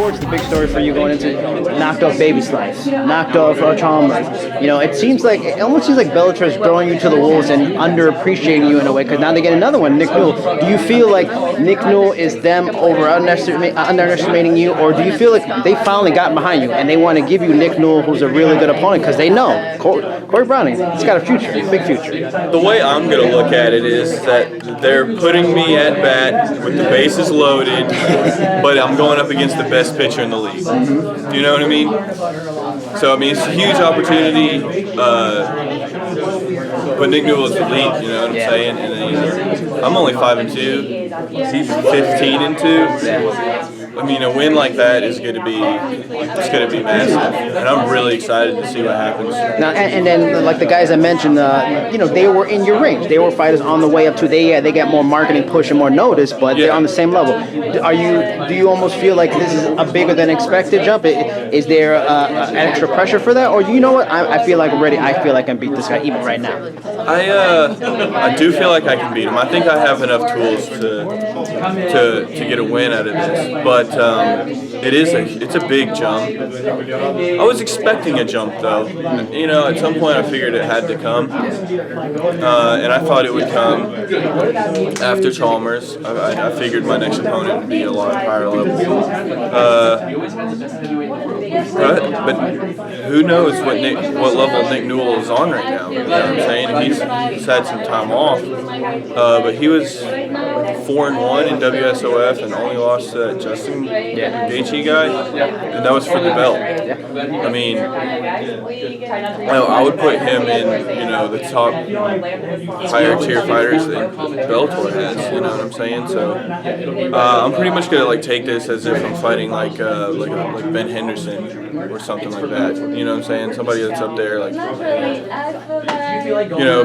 what's the big story for you going into knocked off Baby Slice, knocked off Chalmers? It almost seems like Bellator is throwing you to the wolves and underappreciating you in a way, because now they get another one, Nick Newell. Do you feel like Nick Newell is them underestimating you, or do you feel like they finally got behind you and they want to give you Nick Newell, who's a really good opponent, because they know Corey Browning, he's got a future, big future. The way I'm going to look at it is that they're putting me at bat with the bases loaded, but I'm going up against the best pitcher in the league. Do you know what I mean? So, I mean, it's a huge opportunity, but Nick Newell's elite, you know what I'm saying? And then, I'm only 5-2. He's 15-2. I mean, a win like that is going to be massive, and I'm really excited to see what happens. Now, and then like the guys I mentioned, they were in your range. They were fighters on the way up to. They got more marketing push and more notice, but they're on the same level. Do you almost feel like this is a bigger than expected jump? Is there extra pressure for that, or you know what? I feel like I can beat this guy even right now. I do feel like I can beat him. I think I have enough tools to get a win out of this, but it's a big jump. I was expecting a jump though. At some point I figured it had to come, and I thought it would come after Chalmers. I figured my next opponent would be a lot higher level. But who knows what level Nick Newell is on right now? You know what I'm saying? He's had some time off, but he was 4-1 in WSOF and only lost to Justin Gaethje guy, and that was for the belt. I mean, I would put him in the top higher tier fighters that Bellator has. You know what I'm saying? So I'm pretty much gonna take this as if I'm fighting like Ben Henderson or something like that. You know what I'm saying? Somebody that's up there,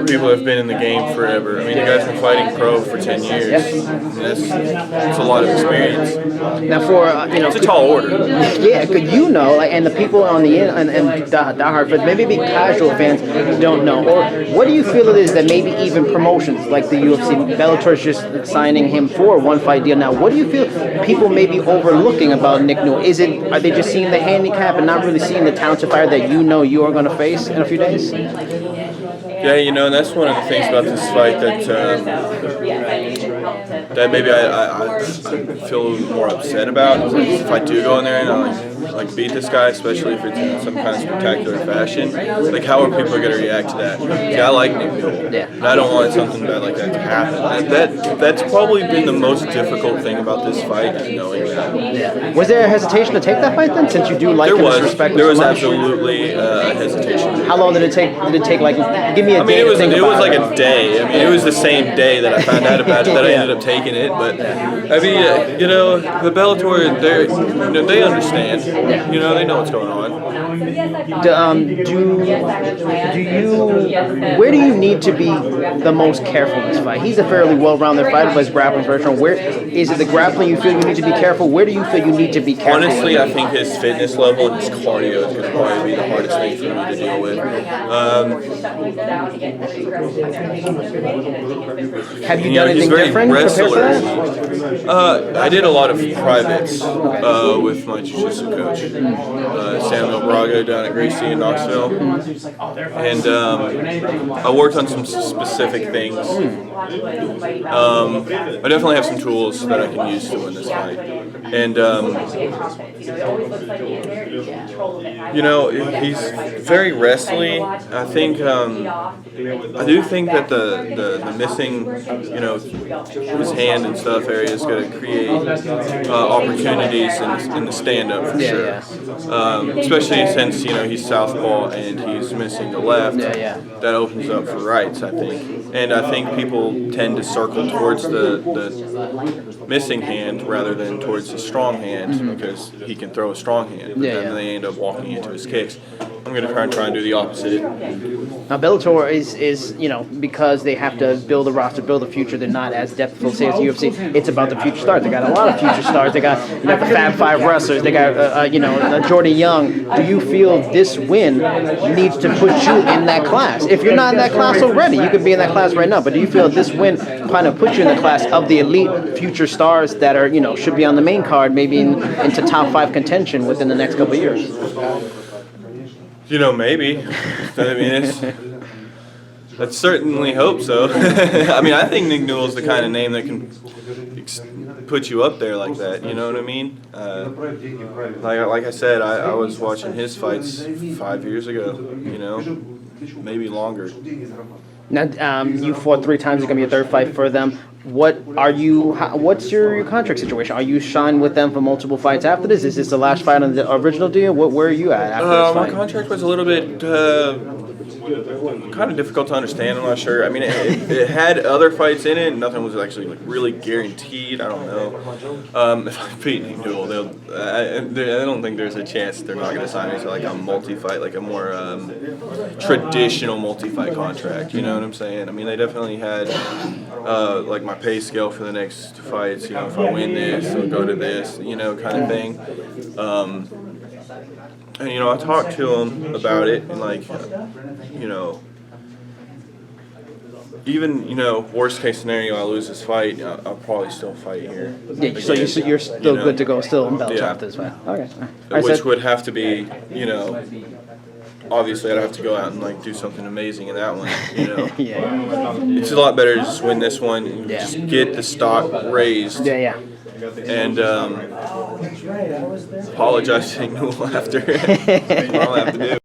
people have been in the game forever. I mean, the guy's been fighting pro for 10 years. That's a lot of experience. Now, for it's a tall order. Yeah, and the people on the end and diehard fans, maybe big casual fans don't know. Or what do you feel it is that maybe even promotions like the UFC, Bellator is just signing him for a one-fight deal now? What do you feel people may be overlooking about Nick Newell? Are they just seeing the handicap and not really seeing the talented fighter that you are going to face in a few days? Yeah, and that's one of the things about this fight that maybe I feel more upset about. If I do go in there and I beat this guy, especially if it's in some kind of spectacular fashion, how are people going to react to that? See, I like Nick Newell, and I don't want something bad like that to happen. That's probably been the most difficult thing about this fight, is knowing that. Was there a hesitation to take that fight then, since you do like him and respect him so much? There was absolutely a hesitation. How long did it take? Give me a day. It was like a day. I mean, it was the same day that I found out about it that I ended up taking it. But I mean, the Bellator, they understand. They know what's going on. Where do you need to be the most careful in this fight? He's a fairly well-rounded fighter, but his grappling very strong. Where is it the grappling you feel you need to be careful? Where do you feel you need to be careful? Honestly, I think his fitness level and his cardio is going to probably be the hardest thing for me to deal with. Have you done anything different to prepare for that? I did a lot of privates with my jiu-jitsu coach, Samuel Braga, down at Gracie in Knoxville, and I worked on some specific things. I definitely have some tools that I can use to win this fight, and he's very wrestly. I think I do think that the missing his hand and stuff area is going to create opportunities in the stand-up for sure. Especially since he's southpaw and he's missing the left. That opens up for rights, I think. And I think people tend to circle towards the missing hand rather than towards the strong hand because he can throw a strong hand. But then they end up walking into his kicks. I'm I'm going to try and do the opposite. Now Bellator is because they have to build a roster, build a future. They're not as depthful, say, as UFC. It's about the future stars. They got a lot of future stars. They got the Fab Five wrestlers. They got Jordan Young. Do you feel this win needs to put you in that class? If you're not in that class already, you could be in that class right now. But do you feel this win kind of puts you in the class of the elite future stars that are should be on the main card, maybe into top 5 contention within the next couple of years? Maybe. I mean, let's certainly hope so. I mean, I think Nick Newell's the kind of name that can put you up there like that. You know what I mean? Like I said, I was watching his fights 5 years ago. Maybe longer. Now, you fought 3 times. It's gonna be a 3rd fight for them. What's your contract situation? Are you signed with them for multiple fights after this? Is this the last fight on the original deal? Where are you at after this fight? My contract was a little bit kind of difficult to understand. I'm not sure. I mean, it had other fights in it. Nothing was actually really guaranteed. I don't know. If I beat Nick Newell, I don't think there's a chance they're not going to sign me to like a multi-fight, like a more traditional multi-fight contract. You know what I'm saying? I mean, they definitely had like my pay scale for the next fights. If I win this, I'll go to this. Kind of thing. And I talked to him about it, and even worst case scenario, I lose this fight, I'll probably still fight here. Yeah, so you're still good to go, still in Bellator after this fight. Okay. Which would have to be, obviously I'd have to go out and do something amazing in that one. Yeah. It's a lot better to just win this one, and just get the stock raised. Yeah. And apologize to Newell after. All I have to do.